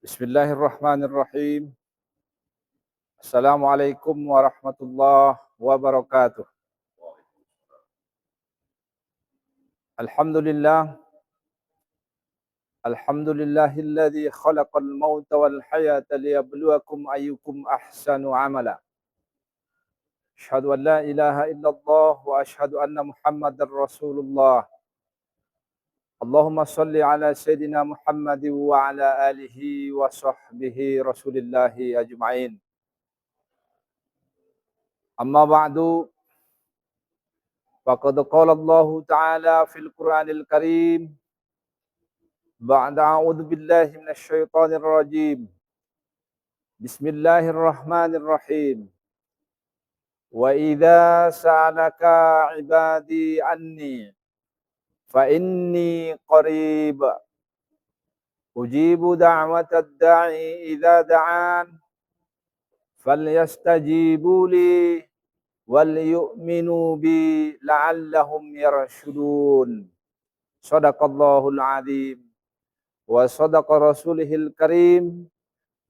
Bismillahirrahmanirrahim. Assalamualaikum warahmatullahi wabarakatuh. Alhamdulillah. Alhamdulillahilladzi khalaqal mauta wal hayata liyabluwakum ayyukum ahsanu amala. Asyhadu an la ilaha illallah wa asyhadu anna Muhammadar Rasulullah. Allahumma salli ala Sayyidina Muhammad wa ala alihi wa sahbihi Rasulillahi ajma'in. Amma ba'du. Faqad qala Allah Ta'ala fil Qur'anil Karim ba'da a'udzu billahi minasy syaithanir rajim. Bismillahirrahmanirrahim. Wa idza sa'alaka 'ibadi anni fa inni qarib ujibu da'watad da'i idza da'an falyastajibu li wal yu'minu bi la'allahum yarshudun. Shadaqallahul azim wa sadaqa rasulihil karim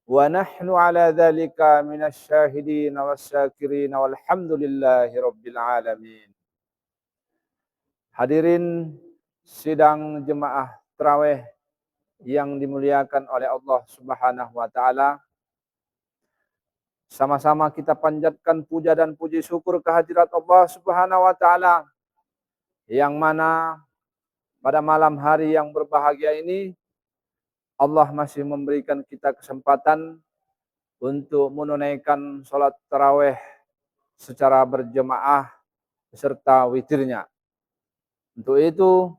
wa nahnu ala dzalika minasy syahidin wasyakirin walhamdulillahi rabbil alamin. Hadirin sidang jemaah tarawih yang dimuliakan oleh Allah Subhanahu wa taala. Sama-sama kita panjatkan puja dan puji syukur kehadirat Allah Subhanahu wa taala yang mana pada malam hari yang berbahagia ini Allah masih memberikan kita kesempatan untuk menunaikan salat tarawih secara berjemaah beserta witirnya. Untuk itu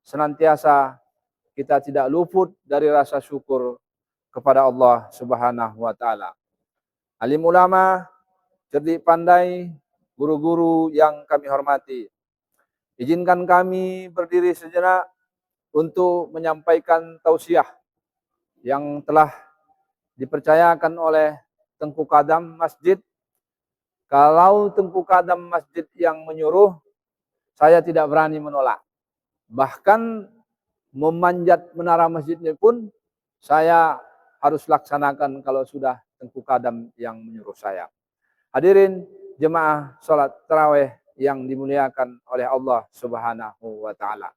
senantiasa kita tidak luput dari rasa syukur kepada Allah Subhanahu wa taala. Alim ulama, cerdik pandai, guru-guru yang kami hormati. Izinkan kami berdiri sejenak untuk menyampaikan tausiah yang telah dipercayakan oleh Tengku Kadam Masjid. Kalau Tengku Kadam Masjid yang menyuruh, saya tidak berani menolak. Bahkan memanjat menara masjidnya pun saya harus laksanakan kalau sudah Tengku Kadam yang menyuruh saya. Hadirin jemaah salat tarawih yang dimuliakan oleh Allah Subhanahu wa taala.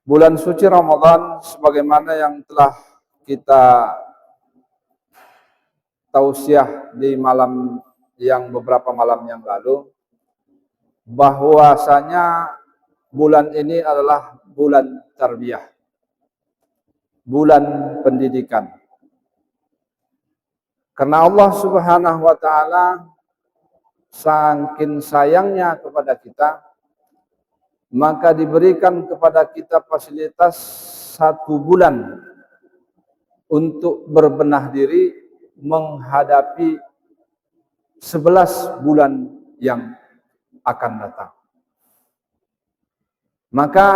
Bulan suci Ramadan sebagaimana yang telah kita tausiah di malam yang beberapa malam yang lalu, bahwasanya bulan ini adalah bulan tarbiyah, bulan pendidikan. Karena Allah Subhanahu wa taala saking sayangnya kepada kita, maka diberikan kepada kita fasilitas 1 bulan untuk berbenah diri menghadapi 11 bulan yang akan datang. Maka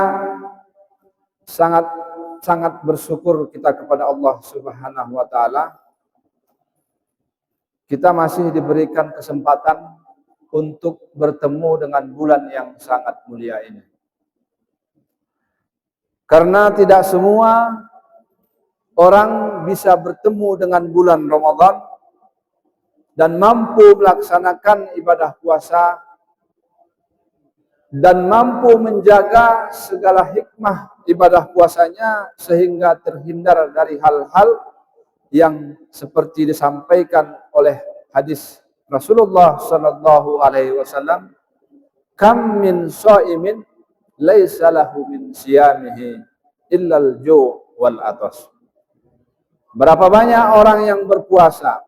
sangat bersyukur kita kepada Allah Subhanahu wa taala. Kita masih diberikan kesempatan untuk bertemu dengan bulan yang sangat mulia ini. Karena tidak semua orang bisa bertemu dengan bulan Ramadan dan mampu melaksanakan ibadah puasa dan mampu menjaga segala hikmah ibadah puasanya sehingga terhindar dari hal-hal yang seperti disampaikan oleh hadis Rasulullah sallallahu alaihi wasallam, kam min shaimin laisa lahu min siyamihi illal ju' wal atas. Berapa banyak orang yang berpuasa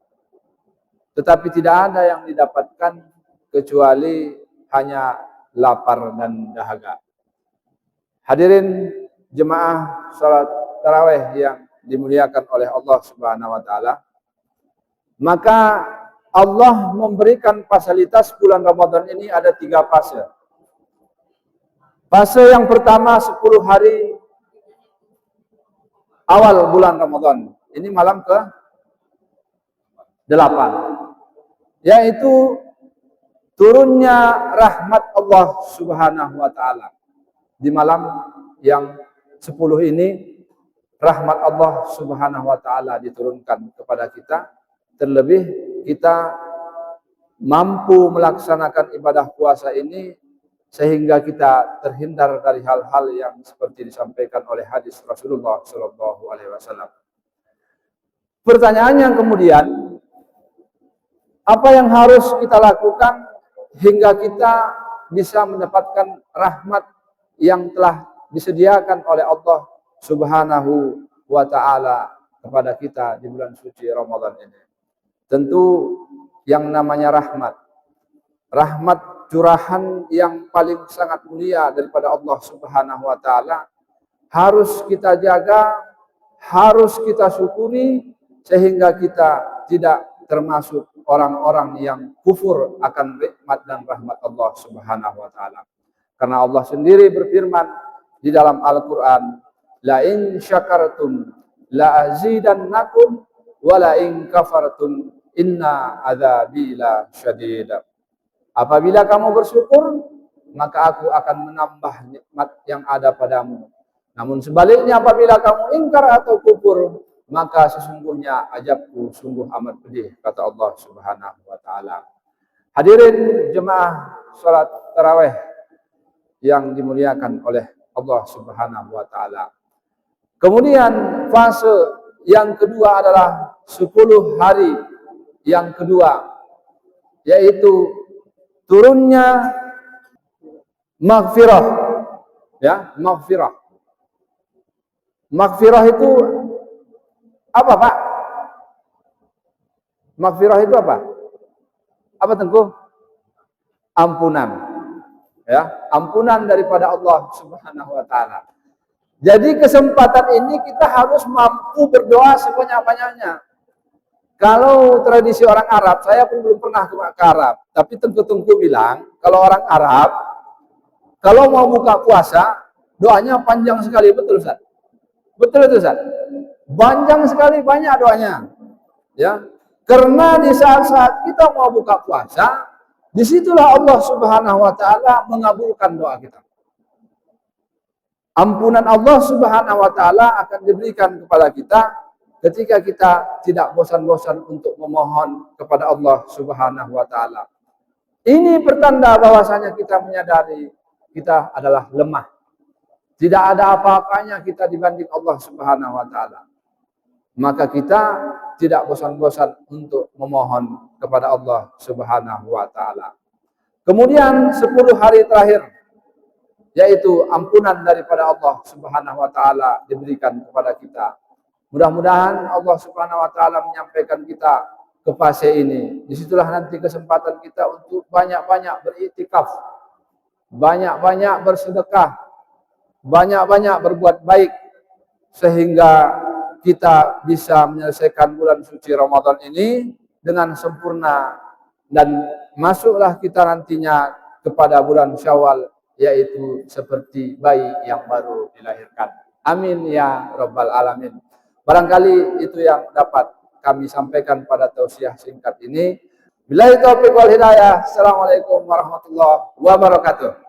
tetapi tidak ada yang didapatkan kecuali hanya lapar dan dahaga. Hadirin jemaah salat tarawih yang dimuliakan oleh Allah Subhanahu wa taala. Maka Allah memberikan fasilitas bulan Ramadan ini ada 3 fase. Fase yang pertama 10 hari awal bulan Ramadan. Ini malam ke-8. Yaitu turunnya rahmat Allah Subhanahu wa taala. Di malam yang 10 ini rahmat Allah Subhanahu wa taala diturunkan kepada kita, terlebih kita mampu melaksanakan ibadah puasa ini sehingga kita terhindar dari hal-hal yang seperti disampaikan oleh hadis Rasulullah Shallallahu Alaihi Wasallam. Pertanyaan yang kemudian, apa yang harus kita lakukan hingga kita bisa mendapatkan rahmat yang telah disediakan oleh Allah Subhanahu wa taala kepada kita di bulan suci Ramadan ini? Tentu yang namanya rahmat curahan yang paling sangat mulia daripada Allah Subhanahu wa taala harus kita jaga, harus kita syukuri sehingga kita tidak termasuk orang-orang yang kufur akan nikmat dan rahmat Allah Subhanahu wa taala. Karena Allah sendiri berfirman di dalam Al-Qur'an, la in syakartum la azidannakum wa la in kafartum inna adzabi la syadid. Apabila kamu bersyukur, maka aku akan menambah nikmat yang ada padamu. Namun sebaliknya apabila kamu ingkar atau kufur, maka sesungguhnya azabku sungguh amat pedih, kata Allah Subhanahu wa taala. Hadirin jemaah salat tarawih yang dimuliakan oleh Allah Subhanahu wa taala. Kemudian fase yang kedua adalah 10 hari yang kedua, yaitu turunnya maghfirah. Ya, maghfirah. Maghfirah itu apa, Pak? Maghfirah itu apa? Apa, Tengku? Ampunan. Ya, ampunan daripada Allah Subhanahu wa taala. Jadi kesempatan ini kita harus mampu berdoa sebanyak-banyaknya. Kalau tradisi orang Arab, saya pun belum pernah ke Arab, tapi Tengku bilang, kalau orang Arab, kalau mau buka puasa, doanya panjang sekali, betul Ustaz? Betul itu Ustaz? Panjang sekali, banyak doanya. Ya, karena di saat-saat kita mau buka puasa, disitulah Allah Subhanahu wa taala mengabulkan doa kita. Ampunan Allah Subhanahu wa taala akan diberikan kepada kita ketika kita tidak bosan-bosan untuk memohon kepada Allah Subhanahu wa taala. Ini pertanda bahwasanya kita menyadari kita adalah lemah. Tidak ada apa-apanya kita dibanding Allah Subhanahu wa taala. Maka kita tidak bosan-bosan untuk memohon kepada Allah Subhanahu wa taala. Kemudian 10 hari terakhir, yaitu ampunan daripada Allah Subhanahu wa taala diberikan kepada kita. Mudah-mudahan Allah Subhanahu wa taala menyampaikan kita ke fase ini. Disitulah nanti kesempatan kita untuk banyak-banyak beriktikaf, banyak-banyak bersedekah, banyak-banyak berbuat baik, sehingga kita bisa menyelesaikan bulan suci Ramadan ini dengan sempurna, dan masuklah kita nantinya kepada bulan Syawal, yaitu seperti bayi yang baru dilahirkan. Amin ya rabbal alamin. Barangkali itu yang dapat kami sampaikan pada tausiah singkat ini. Billahi taufiq wal hidayah. Assalamualaikum warahmatullahi wabarakatuh.